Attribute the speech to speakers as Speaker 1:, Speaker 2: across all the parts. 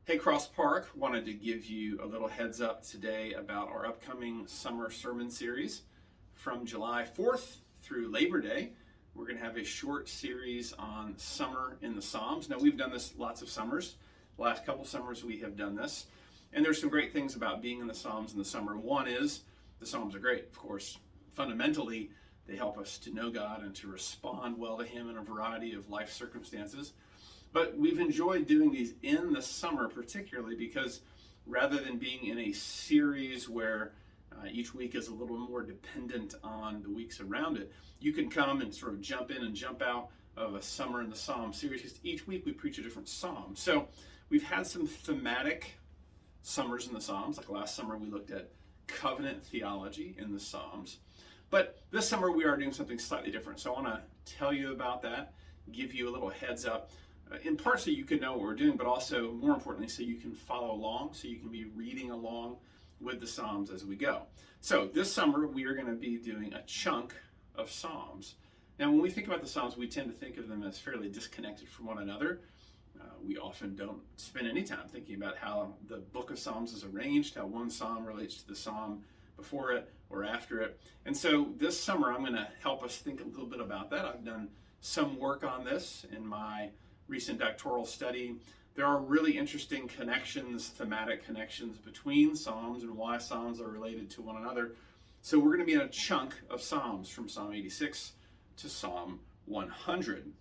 Speaker 1: Hey, Cross Park, wanted to give you a little heads up today about our upcoming summer sermon series from July 4th through Labor Day. We're going to have a short series on summer in the Psalms. Now, we've done this lots of summers. The last couple summers we have done this. And there's some great things about being in the Psalms in the summer. One is the Psalms are great, of course. Fundamentally, they help us to know God and to respond well to Him in a variety of life circumstances. But we've enjoyed doing these in the summer particularly because rather than being in a series where each week is a little more dependent on the weeks around it, you can come and sort of jump in and jump out of a Summer in the Psalm series because each week we preach a different psalm. So we've had some thematic summers in the Psalms. Like last summer we looked at covenant theology in the Psalms. But this summer we are doing something slightly different. So I want to tell you about that, give you a little heads up. In part so you can know what we're doing, but also more importantly so you can follow along, so you can be reading along with the Psalms as we go. So this summer we are going to be doing a chunk of Psalms. Now when we think about the Psalms, we tend to think of them as fairly disconnected from one another. We often don't spend any time thinking about how the book of Psalms is arranged, how one psalm relates to the psalm before it or after it. And so this summer I'm going to help us think a little bit about that. I've done some work on this in my recent doctoral study. There are really interesting connections, thematic connections between Psalms and why Psalms are related to one another. So we're going to be in a chunk of Psalms from Psalm 86 to Psalm 100.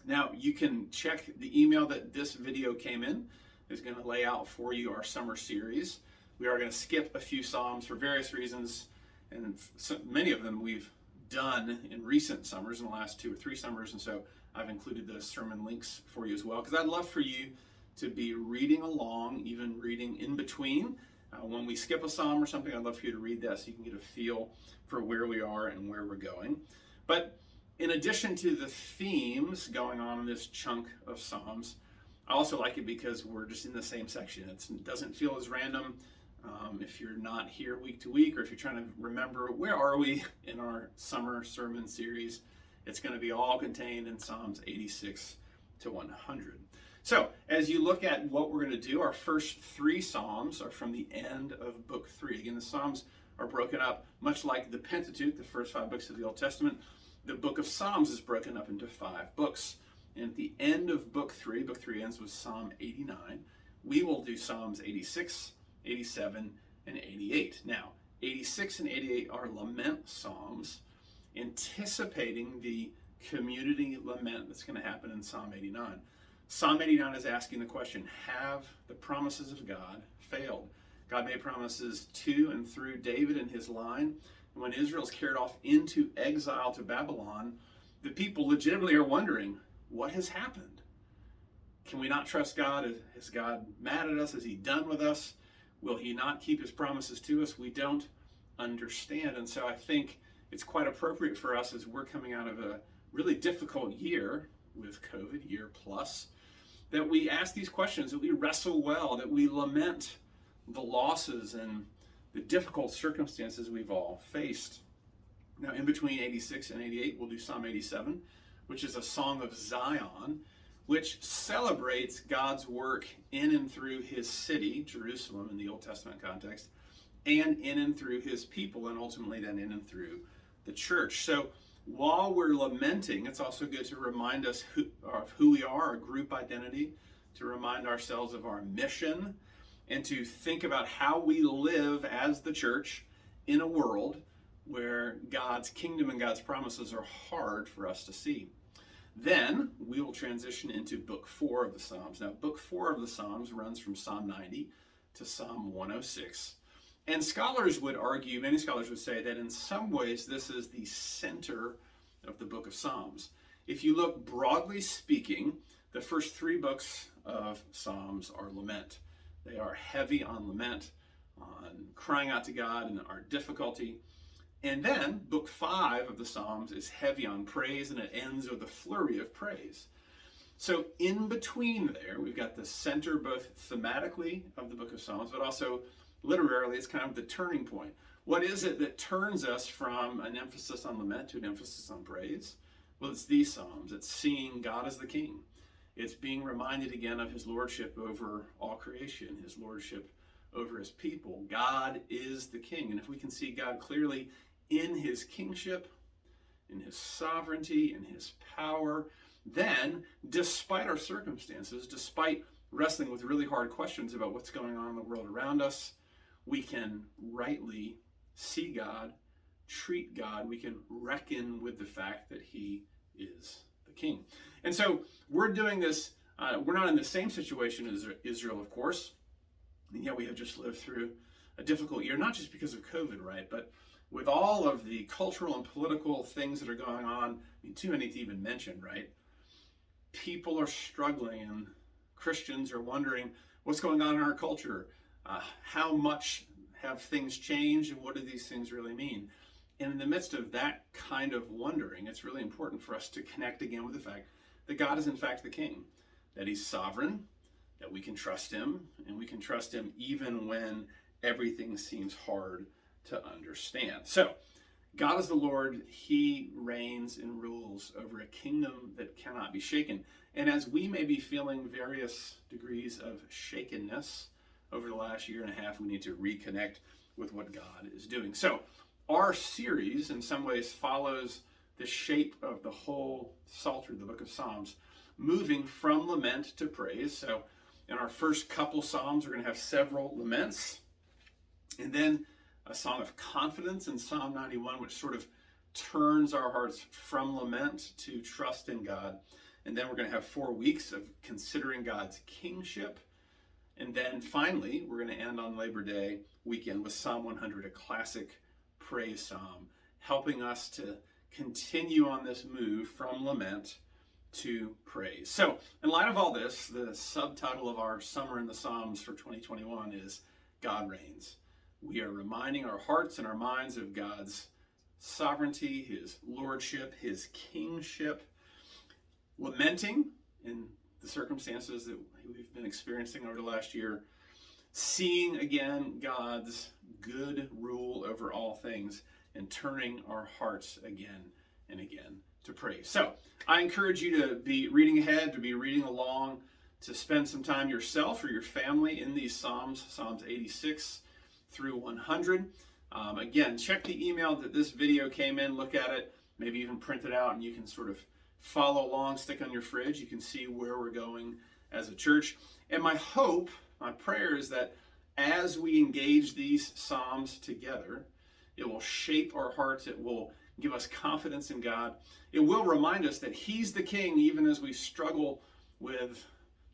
Speaker 1: Now you can check the email that this video came in. Is going to lay out for you our summer series. We are going to skip a few Psalms for various reasons, and many of them we've done in recent summers, in the last 2 or 3 summers, and so I've included those sermon links for you as well, because I'd love for you to be reading along, even reading in between. When we skip a psalm or something, I'd love for you to read that so you can get a feel for where we are and where we're going. But in addition to the themes going on in this chunk of Psalms, I also like it because we're just in the same section. It doesn't feel as random. If you're not here week to week, or if you're trying to remember where are we in our summer sermon series, it's going to be all contained in Psalms 86 to 100. So as you look at what we're going to do, our first 3 Psalms are from the end of Book 3. Again, the Psalms are broken up much like the Pentateuch, the first 5 books of the Old Testament. The book of Psalms is broken up into 5 books. And at the end of Book 3 ends with Psalm 89, we will do Psalms 86, 87, and 88. Now, 86 and 88 are lament psalms, anticipating the community lament that's going to happen in Psalm 89. Psalm 89 is asking the question, have the promises of God failed? God made promises to and through David and his line. And when Israel's carried off into exile to Babylon, the people legitimately are wondering, what has happened? Can we not trust God? Is God mad at us? Is he done with us? Will he not keep his promises to us? We don't understand. And so I think it's quite appropriate for us as we're coming out of a really difficult year with COVID, year plus, that we ask these questions, that we wrestle well, that we lament the losses and the difficult circumstances we've all faced. Now, in between 86 and 88, we'll do Psalm 87, which is a song of Zion, which celebrates God's work in and through his city, Jerusalem in the Old Testament context, and in and through his people, and ultimately then in and through the church. So while we're lamenting, it's also good to remind us of who we are, our group identity, to remind ourselves of our mission, and to think about how we live as the church in a world where God's kingdom and God's promises are hard for us to see. Then we will transition into Book 4 of the Psalms. Now, Book 4 of the Psalms runs from Psalm 90 to Psalm 106. And scholars would argue, many scholars would say that in some ways this is the center of the book of Psalms. If you look broadly speaking, the first 3 books of Psalms are lament. They are heavy on lament, on crying out to God and our difficulty. And then book 5 of the Psalms is heavy on praise, and it ends with a flurry of praise. So in between there, we've got the center both thematically of the book of Psalms, but also literarily, it's kind of the turning point. What is it that turns us from an emphasis on lament to an emphasis on praise? Well, it's these Psalms. It's seeing God as the King. It's being reminded again of his lordship over all creation, his lordship over his people. God is the king. And if we can see God clearly in his kingship, in his sovereignty, in his power, then despite our circumstances, despite wrestling with really hard questions about what's going on in the world around us, we can rightly see God, treat God, we can reckon with the fact that he is the king. And so we're doing this, we're not in the same situation as Israel, of course, and yet we have just lived through a difficult year, not just because of COVID, right, but with all of the cultural and political things that are going on. I mean, too many to even mention, right? People are struggling, and Christians are wondering what's going on in our culture. How much have things changed, and what do these things really mean? And in the midst of that kind of wondering, it's really important for us to connect again with the fact that God is in fact the king, that he's sovereign, that we can trust him, and we can trust him even when everything seems hard to understand. So, God is the Lord. He reigns and rules over a kingdom that cannot be shaken. And as we may be feeling various degrees of shakenness over the last year and a half, we need to reconnect with what God is doing. So, our series in some ways follows the shape of the whole Psalter, the book of Psalms, moving from lament to praise. So, in our first couple Psalms, we're going to have several laments, and then a song of confidence in Psalm 91, which sort of turns our hearts from lament to trust in God. And then we're going to have 4 weeks of considering God's kingship. And then finally, we're going to end on Labor Day weekend with Psalm 100, a classic praise psalm, helping us to continue on this move from lament to praise. So, in light of all this, the subtitle of our Summer in the Psalms for 2021 is God Reigns. We are reminding our hearts and our minds of God's sovereignty, his lordship, his kingship, lamenting in the circumstances that we've been experiencing over the last year, seeing again God's good rule over all things, and turning our hearts again and again to praise. So I encourage you to be reading ahead, to be reading along, to spend some time yourself or your family in these Psalms, Psalms 86 through 100. Again, check the email that this video came in, look at it, maybe even print it out, and you can sort of follow along, stick on your fridge. You can see where we're going as a church. And my hope, my prayer is that as we engage these Psalms together, it will shape our hearts, it will give us confidence in God. It will remind us that he's the king even as we struggle with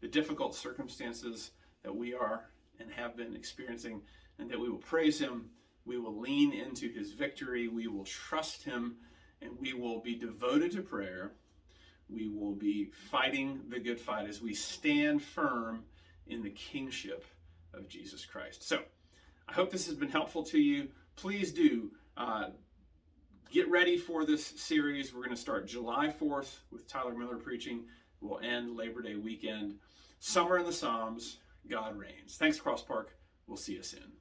Speaker 1: the difficult circumstances that we are and have been experiencing, and that we will praise him, we will lean into his victory, we will trust him, and we will be devoted to prayer. We will be fighting the good fight as we stand firm in the kingship of Jesus Christ. So, I hope this has been helpful to you. Please do get ready for this series. We're going to start July 4th with Tyler Miller preaching. We'll end Labor Day weekend. Summer in the Psalms, God Reigns. Thanks, Cross Park. We'll see you soon.